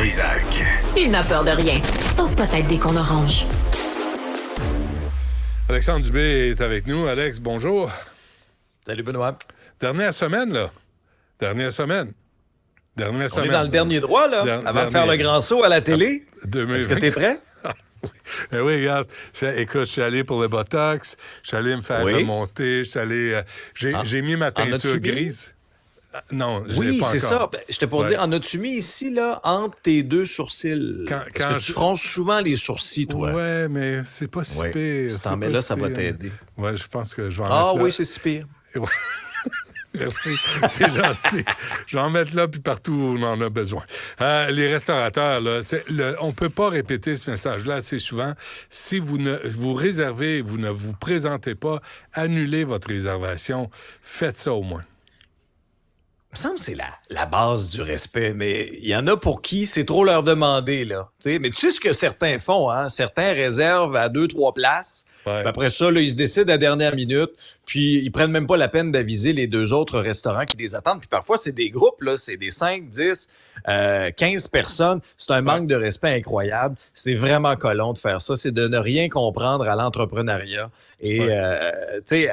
Trizac. Il n'a peur de rien, sauf peut-être des qu'on orange. Alexandre Dubé est avec nous. Alex, bonjour. Salut Benoît. Dernière semaine, là. On est dans le dernier droit, là, avant de faire le grand saut à la télé. 2020. Est-ce que t'es prêt? Ben oui, regarde. Écoute, je suis allé pour le Botox. Je suis allé me faire remonter. Je suis allé... j'ai mis ma teinture grise. Non, je l'ai pas c'est encore. ça. Ben, je te pour dire, en as-tu mis ici, là, entre tes deux sourcils? Parce que tu fronces souvent les sourcils, toi. Ouais, mais c'est pas si pire. Si t'en mets là, ça va t'aider. Ouais, je pense que je vais en mettre là. Ah oui, c'est si pire. Ouais. Merci, c'est gentil. Je vais en mettre là puis partout où on en a besoin. Les restaurateurs, là, on ne peut pas répéter ce message-là assez souvent. Si vous réservez, vous ne vous présentez pas, annulez votre réservation. Faites ça au moins. Il me semble que c'est la base du respect, mais il y en a pour qui c'est trop leur demander, là. T'sais, mais tu sais ce que certains font, hein? Certains réservent à 2-3 places. Ouais. Puis après ça, là, ils se décident à la dernière minute, puis ils prennent même pas la peine d'aviser les deux autres restaurants qui les attendent. Puis parfois, c'est des groupes, là, c'est des 5, 10, 15 personnes. C'est un manque de respect incroyable. C'est vraiment colon de faire ça. C'est de ne rien comprendre à l'entrepreneuriat. Et, tu sais,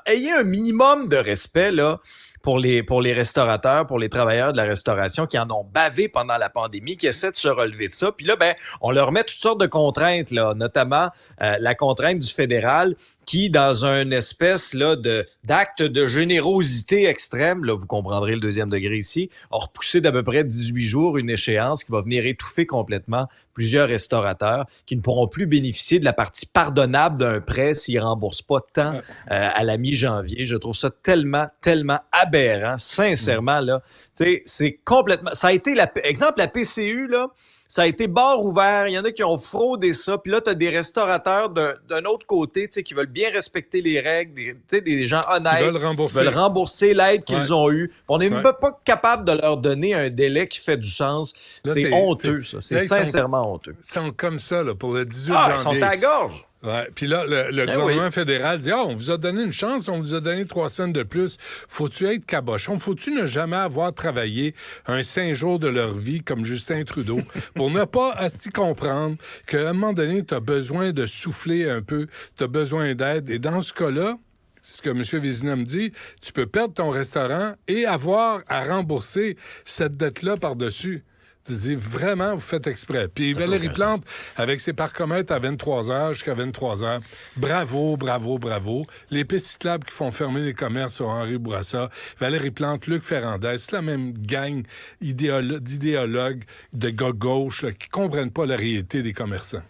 ayez un minimum de respect, là, pour les restaurateurs, pour les travailleurs de la restauration qui en ont bavé pendant la pandémie, qui essaient de se relever de ça. Puis là, ben, on leur met toutes sortes de contraintes, là, notamment la contrainte du fédéral qui, dans une espèce là, d'acte de générosité extrême, là, vous comprendrez le deuxième degré ici, a repoussé d'à peu près 18 jours une échéance qui va venir étouffer complètement plusieurs restaurateurs qui ne pourront plus bénéficier de la partie pardonnable d'un prêt s'ils ne remboursent pas tant à la mi-janvier. Je trouve ça tellement, tellement aberrant, sincèrement. Là, c'est complètement... Ça a été, exemple, la PCU, là, ça a été bar ouvert. Il y en a qui ont fraudé ça. Puis là, tu as des restaurateurs d'un autre côté qui veulent bien respecter les règles, des gens honnêtes qui veulent rembourser l'aide qu'ils ont eue. On n'est même pas capable de leur donner un délai qui fait du sens. Là, c'est honteux, ça. C'est sincèrement honteux. Ils sont comme ça là, pour le 18 janvier. Ils sont à la gorge. Ouais. Puis là, le gouvernement fédéral dit « on vous a donné une chance, on vous a donné 3 semaines de plus. Faut-tu être cabochon? Faut-tu ne jamais avoir travaillé un 5 jours de leur vie comme Justin Trudeau pour ne pas comprendre qu'à un moment donné, tu as besoin de souffler un peu, tu as besoin d'aide. Et dans ce cas-là, ce que M. Vézina me dit, tu peux perdre ton restaurant et avoir à rembourser cette dette-là par-dessus. » Tu dis, vraiment, vous faites exprès. Puis Valérie Plante, avec ses parcomètres à 23 h jusqu'à 23 h, bravo, bravo, bravo. Les pistes cyclables qui font fermer les commerces sur Henri Bourassa, Valérie Plante, Luc Ferrandez, c'est la même gang d'idéologues de gauche qui ne comprennent pas la réalité des commerçants.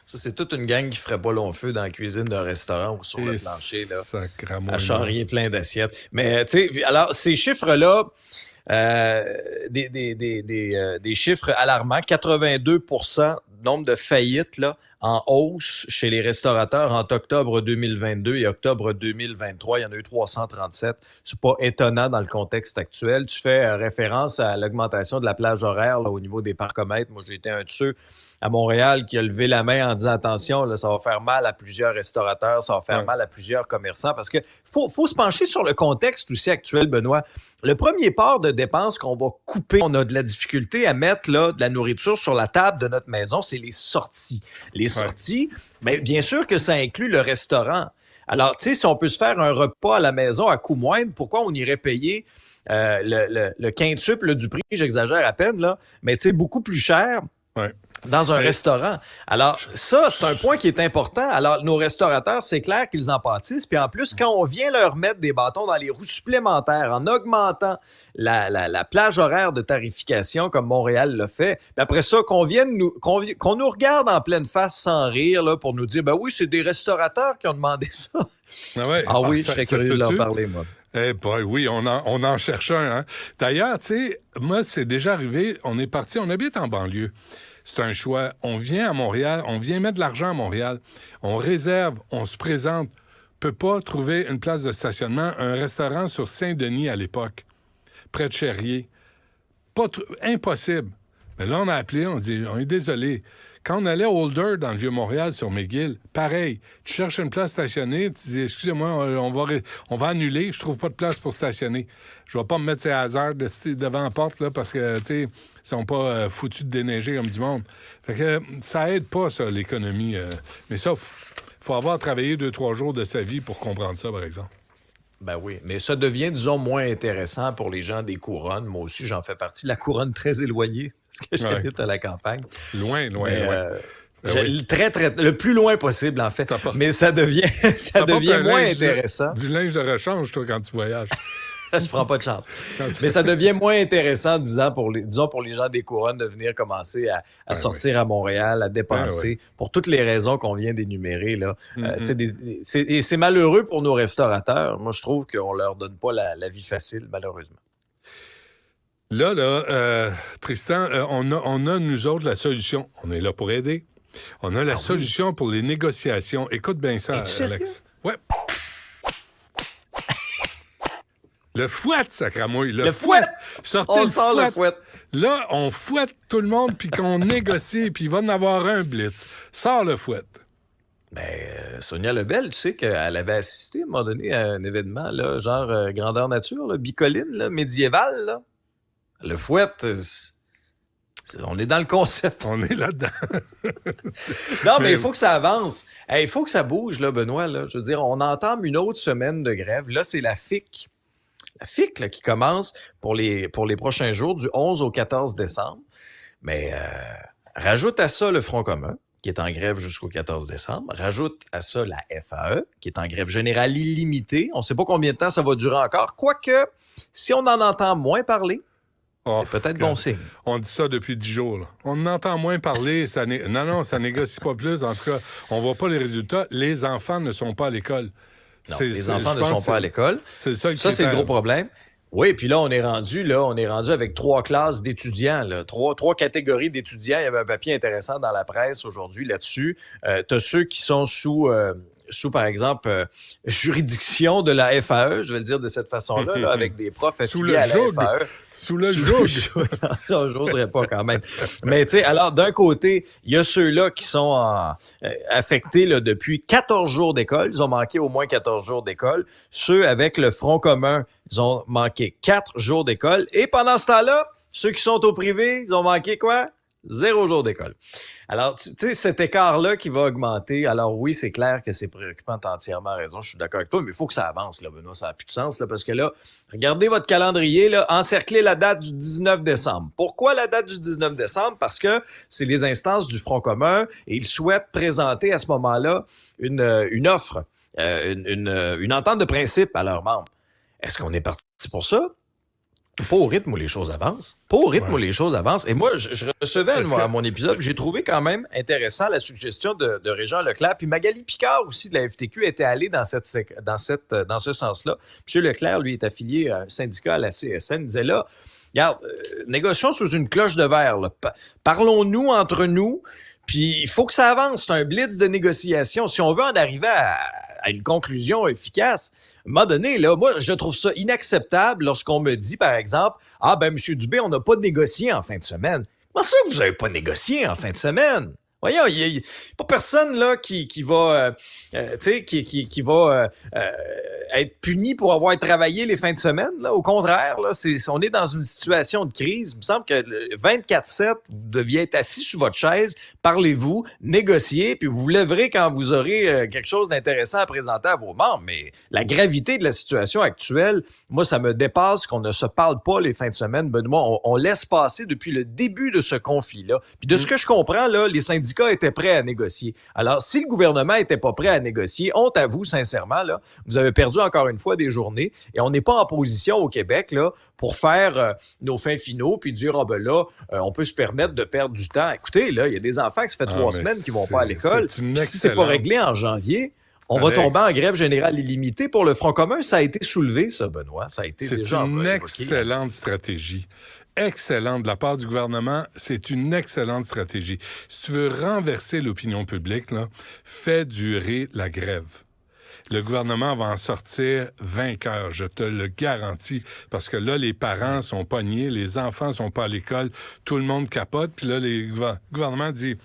Ça, c'est toute une gang qui ferait pas long feu dans la cuisine d'un restaurant ou sur le plancher, là, à charrier plein d'assiettes. Mais, tu sais, alors, ces chiffres-là, des chiffres alarmants. 82% nombre de faillites là, en hausse chez les restaurateurs entre octobre 2022 et octobre 2023. Il y en a eu 337. C'est pas étonnant dans le contexte actuel. Tu fais référence à l'augmentation de la plage horaire là, au niveau des parcomètres. Moi, j'ai été un de ceux à Montréal qui a levé la main en disant attention, là, ça va faire mal à plusieurs restaurateurs, ça va faire mal à plusieurs commerçants parce que faut se pencher sur le contexte aussi actuel, Benoît. Le premier part de dépenses qu'on va couper, on a de la difficulté à mettre là, de la nourriture sur la table de notre maison, c'est les sorties. Les sorties, mais bien sûr que ça inclut le restaurant. Alors, tu sais, si on peut se faire un repas à la maison à coût moindre, pourquoi on irait payer le quintuple du prix, j'exagère à peine, là, mais tu sais, beaucoup plus cher dans un restaurant. Alors, ça, c'est un point qui est important. Alors, nos restaurateurs, c'est clair qu'ils en pâtissent. Puis en plus, quand on vient leur mettre des bâtons dans les roues supplémentaires en augmentant la plage horaire de tarification, comme Montréal l'a fait, puis après ça, qu'on nous regarde en pleine face sans rire là, pour nous dire, ben oui, c'est des restaurateurs qui ont demandé ça. Je serais curieux de leur parler, moi. Eh boy, oui, on en cherche un. Hein? D'ailleurs, tu sais, moi, c'est déjà arrivé, on est parti, on habite en banlieue. C'est un choix. On vient à Montréal, on vient mettre de l'argent à Montréal. On réserve, on se présente. Peut pas trouver une place de stationnement. Un restaurant sur Saint-Denis à l'époque, près de Cherrier. Impossible. Mais là, on a appelé, on dit, on est désolé. Quand on allait à Holder, dans le Vieux-Montréal, sur McGill, pareil. Tu cherches une place stationnée, tu dis, excusez-moi, on va annuler, je trouve pas de place pour stationner. Je vais pas me mettre ces hasards devant la porte, là, parce que, tu sais, ils sont pas foutus de déneiger comme du monde. Fait que ça aide pas, ça, l'économie. Mais ça, faut avoir travaillé 2-3 jours de sa vie pour comprendre ça, par exemple. Ben oui, mais ça devient, disons, moins intéressant pour les gens des couronnes. Moi aussi, j'en fais partie. La couronne très éloignée, parce que j'habite à la campagne. Loin. Oui. Très, Très, le plus loin possible, en fait. Mais ça devient moins intéressant. Du linge de rechange, toi, quand tu voyages. Je prends pas de chance. Mais ça devient moins intéressant, disons, pour les gens des couronnes de venir commencer à sortir à Montréal, à dépenser, pour toutes les raisons qu'on vient d'énumérer. Là. Et c'est malheureux pour nos restaurateurs. Moi, je trouve qu'on leur donne pas la vie facile, malheureusement. Là, Tristan, on a, nous autres, la solution. On est là pour aider. On a la solution pour les négociations. Écoute bien ça, Alex. Ouais. Le fouette, sacramouille. Le fouette. Sortez on sort le fouette. Là, on fouette tout le monde, puis qu'on négocie, puis il va en avoir un blitz. Sors le fouette. Sonia Lebel, tu sais qu'elle avait assisté à un moment donné à un événement, là, genre grandeur nature, là, bicoline, là, médiéval. Là. Le fouette, on est dans le concept. On est là-dedans. Non, mais il faut que ça avance. Il faut que ça bouge, là, Benoît. Là. Je veux dire, on entame une autre semaine de grève. Là, c'est la FIC. La FIC là, qui commence pour les prochains jours, du 11 au 14 décembre. Mais rajoute à ça le Front commun, qui est en grève jusqu'au 14 décembre. Rajoute à ça la FAE, qui est en grève générale illimitée. On ne sait pas combien de temps ça va durer encore. Quoique, si on en entend moins parler, c'est peut-être bon signe. On dit ça depuis 10 jours. Là. On en entend moins parler. Ça négocie pas plus. En tout cas, on voit pas les résultats. Les enfants ne sont pas à l'école. Non, les enfants ne sont pas à l'école. C'est ça c'est le gros problème. Oui, puis là, on est rendu avec 3 classes d'étudiants, là, 3 catégories d'étudiants. Il y avait un papier intéressant dans la presse aujourd'hui là-dessus. Tu as ceux qui sont sous par exemple, juridiction de la FAE, je vais le dire de cette façon-là, là, avec des profs affiliés à la FAE. Sous le joug. Non, j'oserais pas quand même. Mais tu sais, alors d'un côté, il y a ceux-là qui sont affectés là, depuis 14 jours d'école. Ils ont manqué au moins 14 jours d'école. Ceux avec le Front commun, ils ont manqué 4 jours d'école. Et pendant ce temps-là, ceux qui sont au privé, ils ont manqué quoi? 0 jour d'école. Alors, tu sais, cet écart-là qui va augmenter, alors oui, c'est clair que c'est préoccupant, t'as entièrement raison, je suis d'accord avec toi, mais il faut que ça avance, là, Benoît, ça n'a plus de sens, là, parce que là, regardez votre calendrier, là, encerclez la date du 19 décembre. Pourquoi la date du 19 décembre? Parce que c'est les instances du Front commun et ils souhaitent présenter à ce moment-là une offre, une entente de principe à leurs membres. Est-ce qu'on est parti pour ça? Pas au rythme où les choses avancent. Et moi, je recevais à mon épisode, j'ai trouvé quand même intéressant la suggestion de Régent Leclerc. Puis Magali Picard aussi de la FTQ était allée dans ce sens-là. M. Leclerc, lui, est affilié à un syndicat à la CSN. Il disait là, regarde, négocions sous une cloche de verre. Là. Parlons-nous entre nous. Puis il faut que ça avance. C'est un blitz de négociation. Si on veut en arriver à une conclusion efficace, à un moment donné, là, moi, je trouve ça inacceptable lorsqu'on me dit, par exemple, « Ah, ben, M. Dubé, on n'a pas négocié en fin de semaine. » Comment ça que vous n'avez pas négocié en fin de semaine? Voyons, il n'y a pas personne là qui va, être puni pour avoir travaillé les fins de semaine. Là. Au contraire, là, on est dans une situation de crise. Il me semble que 24/7, vous deviez être assis sur votre chaise, parlez-vous, négociez, puis vous vous lèverez quand vous aurez quelque chose d'intéressant à présenter à vos membres. Mais la gravité de la situation actuelle, moi, ça me dépasse qu'on ne se parle pas les fins de semaine. Benoît, on laisse passer depuis le début de ce conflit-là. Puis de ce que je comprends, là, les syndicats étaient prêts à négocier. Alors, si le gouvernement n'était pas prêt à négocier, honte à vous, sincèrement, là, vous avez perdu encore une fois des journées et on n'est pas en position au Québec là, pour faire nos fins finaux puis dire, ah ben là, on peut se permettre de perdre du temps. Écoutez, là, il y a des enfants qui ça fait 3 semaines qui ne vont pas à l'école. Si c'est pas réglé en janvier, on va tomber en grève générale illimitée pour le Front commun. Ça a été soulevé, ça, Benoît. Ça a été déjà une excellente stratégie. Excellente de la part du gouvernement, c'est une excellente stratégie. Si tu veux renverser l'opinion publique, là, fais durer la grève. le gouvernement va en sortir vainqueur, je te le garantis. Parce que là, les parents sont pognés, les enfants sont pas à l'école, tout le monde capote, puis là, le gouvernement dit...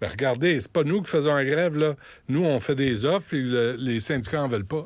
Ben regardez, c'est pas nous qui faisons la grève, là. Nous, on fait des offres, puis les syndicats en veulent pas.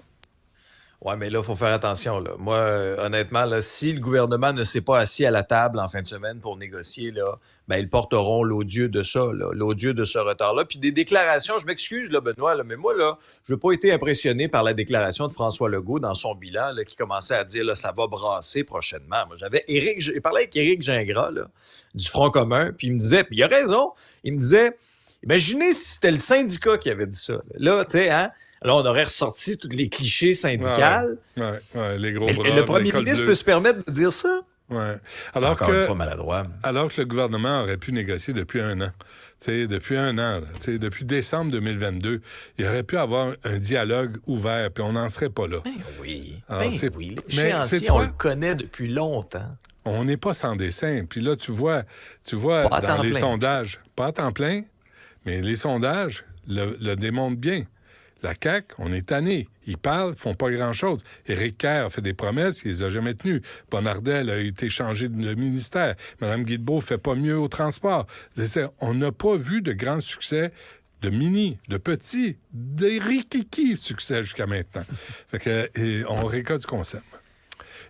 Ouais, mais là, il faut faire attention. Là. Moi, honnêtement, là, si le gouvernement ne s'est pas assis à la table en fin de semaine pour négocier, là, ben, ils porteront l'odieux de ça, là, l'odieux de ce retard-là. Puis des déclarations, je m'excuse, là, Benoît, là, mais moi, là, je n'ai pas été impressionné par la déclaration de François Legault dans son bilan, là, qui commençait à dire, là, ça va brasser prochainement. Moi, j'ai parlé avec Éric Gingras, là, du Front commun, puis il me disait, puis il a raison, il me disait, imaginez si c'était le syndicat qui avait dit ça. Là, tu sais, hein? Alors, on aurait ressorti tous les clichés syndicaux. Ouais, les gros bras. Et le premier ministre peut se permettre de dire ça? Ouais. Encore une fois maladroit. Alors que le gouvernement aurait pu négocier depuis un an. Depuis un an, depuis décembre 2022, il aurait pu avoir un dialogue ouvert, puis on n'en serait pas là. Ben oui. Alors, oui. L'échéancier, on le connaît depuis longtemps. On n'est pas sans dessin. Puis là, tu vois dans les sondages, pas à temps plein, mais les sondages le démontrent bien. La CAQ, on est tanné. Ils parlent, font pas grand-chose. Éric Kerr a fait des promesses, il les a jamais tenues. Bonnardel a été changé de ministère. Mme Guilbeault fait pas mieux au transport. On n'a pas vu de grand succès de de petits, de rikiki succès jusqu'à maintenant. Fait que, on récolte ce qu'on sème.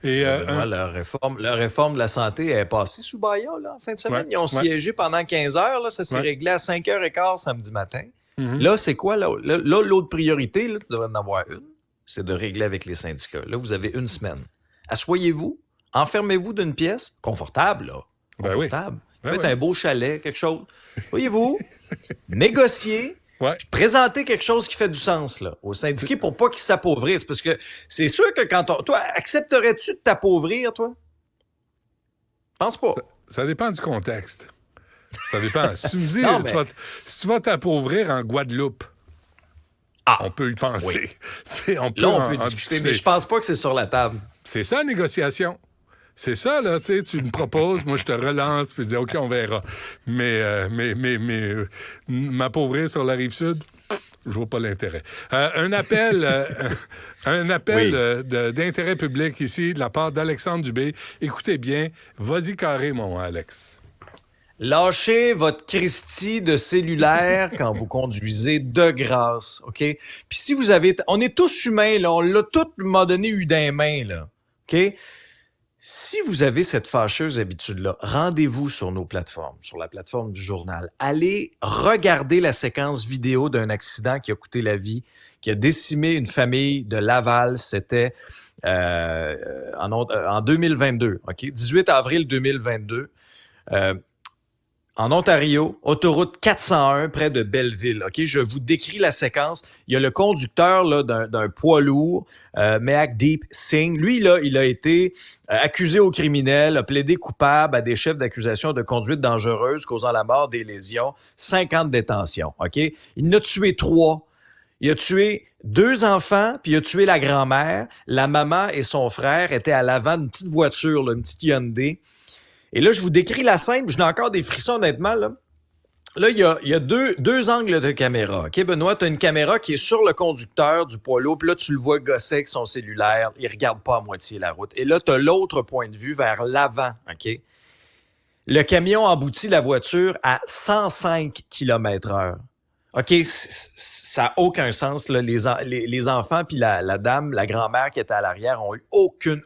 Et, leur réforme de la santé est passée sous Bayon, là, en fin de semaine. Ils ont siégé pendant 15 heures. Là, ça s'est réglé à 5h15 samedi matin. Mm-hmm. Là, c'est quoi? Là, l'autre priorité, là, tu devrais en avoir une, c'est de régler avec les syndicats. Là, vous avez une semaine. Assoyez-vous, enfermez-vous d'une pièce, confortable, là. Confortable. Peut-être un beau chalet, quelque chose. Voyez-vous, négociez, puis présentez quelque chose qui fait du sens, là, aux syndiqués pour pas qu'ils s'appauvrissent. Parce que c'est sûr que toi, accepterais-tu de t'appauvrir, toi? Pense pas. Ça dépend du contexte. Ça dépend. Si tu me dis, si tu vas t'appauvrir en Guadeloupe, on peut y penser. Oui. On peut discuter, mais je pense pas que c'est sur la table. C'est ça, la négociation. C'est ça, là, tu me proposes, moi, je te relance, puis je dis, OK, on verra. Mais m'appauvrir sur la Rive-Sud, je vois pas l'intérêt. Un appel d'intérêt public ici, de la part d'Alexandre Dubé. Écoutez bien, vas-y carré, mon Alex. Lâchez votre Christie de cellulaire quand vous conduisez de grâce, OK? Puis si vous avez... On est tous humains, là. On l'a tout, à un moment donné, eu dans les mains, là. OK? Si vous avez cette fâcheuse habitude-là, rendez-vous sur nos plateformes, sur la plateforme du journal. Allez regarder la séquence vidéo d'un accident qui a coûté la vie, qui a décimé une famille de Laval. C'était en 2022, OK? 18 avril 2022. En Ontario, autoroute 401 près de Belleville. OK, je vous décris la séquence. Il y a le conducteur là, d'un poids lourd, Mehakdeep Singh. Lui, là, il a été accusé au criminel, a plaidé coupable à des chefs d'accusation de conduite dangereuse causant la mort, des lésions, 50 détentions. OK, il en a tué 3. Il a tué 2 enfants, puis il a tué la grand-mère. La maman et son frère étaient à l'avant d'une petite voiture, là, une petite Hyundai. Et là, je vous décris la scène, puis je n'ai encore des frissons, honnêtement. Là, il y a deux angles de caméra. OK, Benoît, tu as une caméra qui est sur le conducteur du poids lourd, puis là, tu le vois gosser avec son cellulaire. Il ne regarde pas à moitié la route. Et là, tu as l'autre point de vue vers l'avant. OK? Le camion emboutit la voiture à 105 km/h. OK, ça n'a aucun sens. Là. Les enfants puis la dame, la grand-mère qui était à l'arrière ont eu aucune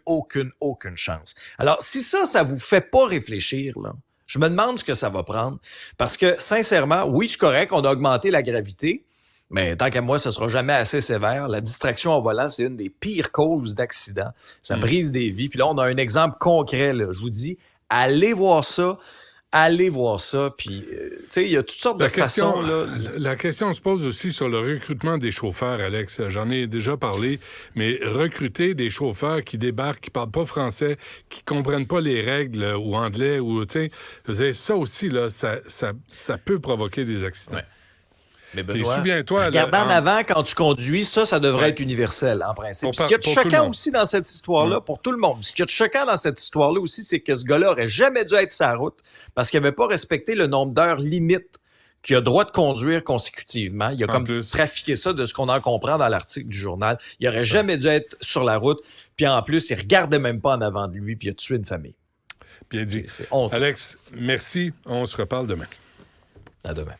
chance. Alors, si ça vous fait pas réfléchir, là, je me demande ce que ça va prendre. Parce que, sincèrement, oui, c'est correct, on a augmenté la gravité, mais tant qu'à moi, ça sera jamais assez sévère. La distraction au volant, c'est une des pires causes d'accident. Ça brise des vies. Puis là, on a un exemple concret. Là. Je vous dis, allez voir ça, puis, tu sais, il y a toutes sortes de façons, là. La question se pose aussi sur le recrutement des chauffeurs, Alex. J'en ai déjà parlé, mais recruter des chauffeurs qui débarquent, qui parlent pas français, qui comprennent pas les règles ou anglais, ou, tu sais, ça aussi, là, ça peut provoquer des accidents. Ouais. Mais Benoît, souviens-toi, regarde en avant quand tu conduis, ça devrait être universel, en principe. Ce qui est choquant aussi dans cette histoire-là, pour tout le monde, ce qui est choquant dans cette histoire-là aussi, c'est que ce gars-là aurait jamais dû être sur la route parce qu'il n'avait pas respecté le nombre d'heures limite qui a droit de conduire consécutivement. Il a comme plus trafiqué ça de ce qu'on en comprend dans l'article du journal. Il aurait jamais dû être sur la route. Puis en plus, il regardait même pas en avant de lui, puis il a tué une famille. Bien dit. C'est honteux. Alex, merci. On se reparle demain. À demain.